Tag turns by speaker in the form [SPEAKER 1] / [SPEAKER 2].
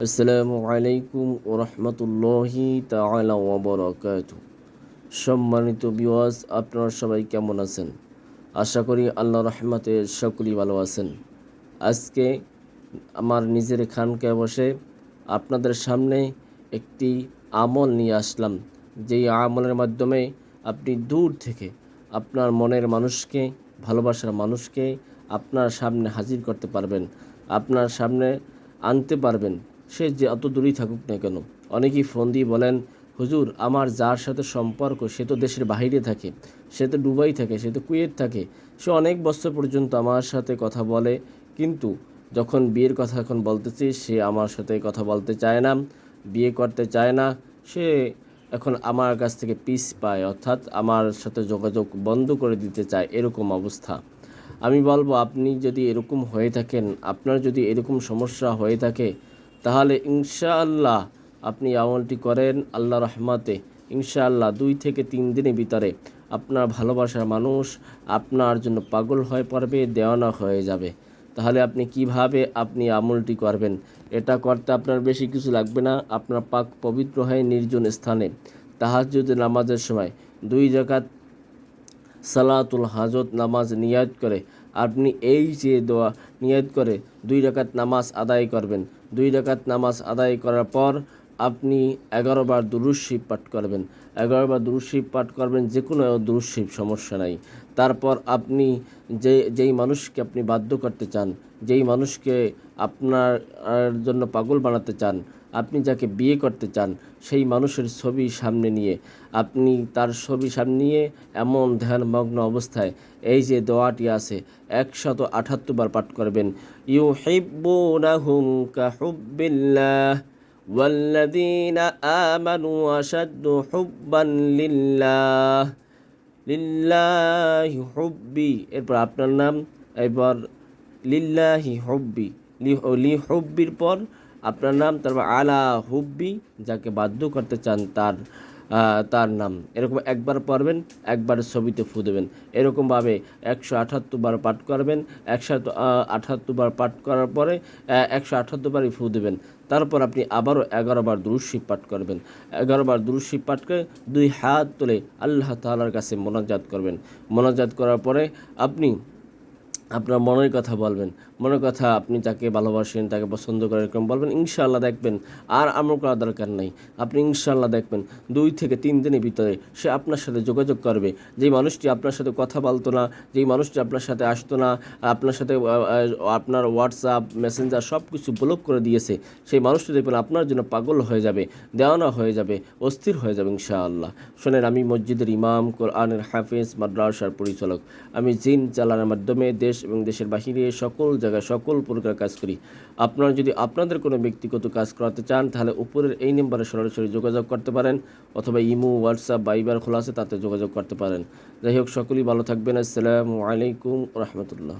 [SPEAKER 1] আসসালামু আলাইকুম ওরহমতুল্লাহি তাআলা ওয়া বারাকাতুহু। সম্মানিত ভিউয়ার্স, আপনারা সবাই কেমন আছেন? আশা করি আল্লাহর রহমতে সকলেই ভালো আছেন। আজকে আমার নিজের খানকায় বসে আপনাদের সামনে একটি আমল নিয়ে আসলাম, যেই আমলের মাধ্যমে আপনি দূর থেকে আপনার মনের মানুষকে, ভালোবাসার মানুষকে আপনার সামনে হাজির করতে পারবেন, আপনার সামনে আনতে পারবেন, সে যে অত দূরেই থাকুক না কেন। অনেকেই ফোন দিয়ে বলেন, হুজুর আমার যার সাথে সম্পর্ক সে তো দেশের বাইরে থাকে, সে তো দুবাই থাকে, সে তো কুয়েত থাকে, সে অনেক বছর পর্যন্ত আমার সাথে কথা বলে, কিন্তু যখন বিয়ের কথা এখন বলতেছি সে আমার সাথে কথা বলতে চায় না, বিয়ে করতে চায় না, সে এখন আমার কাছ থেকে পিছ পায়, অর্থাৎ আমার সাথে যোগাযোগ বন্ধ করে দিতে চায়, এরকম অবস্থা। আমি বলবো, আপনি যদি এরকম হয়ে থাকেন, আপনার যদি এরকম সমস্যা হয়ে থাকে, তাহলে ইনশাআল্লাহ আপনি আমলটি করেন, আল্লাহ রহমতে ইনশাআল্লাহ 2 থেকে 3 দিনের ভিতরে আপনার ভালোবাসার মানুষ আপনার জন্য পাগল হয়ে পড়বে, দেওয়ানা হয়ে যাবে। তাহলে আপনি কিভাবে আমলটি করবেন? এটা করতে আপনার বেশি কিছু লাগবে না। আপনার পাক পবিত্র হয়ে নির্জন স্থানে তাহাজ্জুদ নামাজের সময় 2 রাকাত সালাতুল হাজত নামাজ নিয়াত করে আপনি এই যে দোয়া নিয়াত করে 2 রাকাত নামাজ আদায় করবেন। 2 রাকাত নামাজ আদায় করার পর আপনি 11 বার দুরূদ শরীফ পাঠ করবেন। 11 বার দুরূদ শরীফ পাঠ করবেন, যে কোনো দুরূদ শরীফ, সমস্যা নাই। তারপর আপনি যেই মানুষকে আপনি বাধ্য করতে চান, যেই মানুষকে আপনার জন্য পাগল বানাতে চান, আপনি যাকে বিয়ে করতে চান, সেই মানুষের ছবি সামনে নিয়ে আপনি তার ছবি সামনে নিয়ে এমন ধ্যানমগ্ন অবস্থায় এই যে দোয়াটি আছে 178 বার পাঠ করবেন। ইউহিব্বুনাহুম কাহুব্বিল্লাহ ওয়াল্লাযীনা আমানু আশাদ্দু হুব্বান লিল্লাহ লিল্লাহি হুব্বি, এরপর আপনার নাম, এবার লিল্লাহি হুব্বি, লি হুব্বির পর আপনার নাম, তারপর আলা হুব্বি, যাকে বাধ্য করতে চান তার নাম। এরকম একবার পড়বেন, একবার ছবিতে ফু দেবেন। এরকমভাবে 178 বার পাঠ করবেন। 178 বার পাঠ করার পরে 178 বারই ফু দেবেন। তারপর আপনি আবারও 11 বার দুরূদ শরীফ পাঠ করবেন। 11 বার দুরূদ শরীফ পাঠ করে 2 হাত তুলে আল্লাহ তাআলার কাছে মোনাজাত করবেন। মোনাজাত করার পরে আপনি আপনার মনের কথা বলবেন। মনের কথা আপনি যাকে ভালোবাসেন, তাকে পছন্দ করেন, এরকম বলবেন। ইনশাআল্লাহ দেখবেন আর আমল করার দরকার নাই। আপনি ইনশাআল্লাহ দেখবেন 2 থেকে 3 দিনের ভিতরে সে আপনার সাথে যোগাযোগ করবে। যেই মানুষটি আপনার সাথে কথা বলতো না, যেই মানুষটি আপনার সাথে আসতো না, আপনার সাথে আপনার হোয়াটসঅ্যাপ, মেসেঞ্জার সব কিছু ব্লক করে দিয়েছে, সেই মানুষটি দেখবেন আপনার জন্য পাগল হয়ে যাবে, দেওয়ানা হয়ে যাবে, অস্থির হয়ে যাবে ইনশাআল্লাহ। শোনেন, আমি মসজিদের ইমাম, কোরআনের হাফেজ, মাদ্রাসার পরিচালক। আমি জিন চালানোর মাধ্যমে দেশ এবং দেশের বাহিরে সকল জায়গায় সকল প্রকার কাজ করি। আপনারা যদি আপনাদের কোনো ব্যক্তিগত কাজ করাতে চান, তাহলে উপরের এই নম্বরে সরাসরি যোগাযোগ করতে পারেন, অথবা ইমো, হোয়াটসঅ্যাপ, ভাইবার খোলা আছে, তাতে যোগাযোগ করতে পারেন। যাই হোক, সকলেই ভালো থাকবেন। আসসালামু আলাইকুম রহমতুল্লাহ।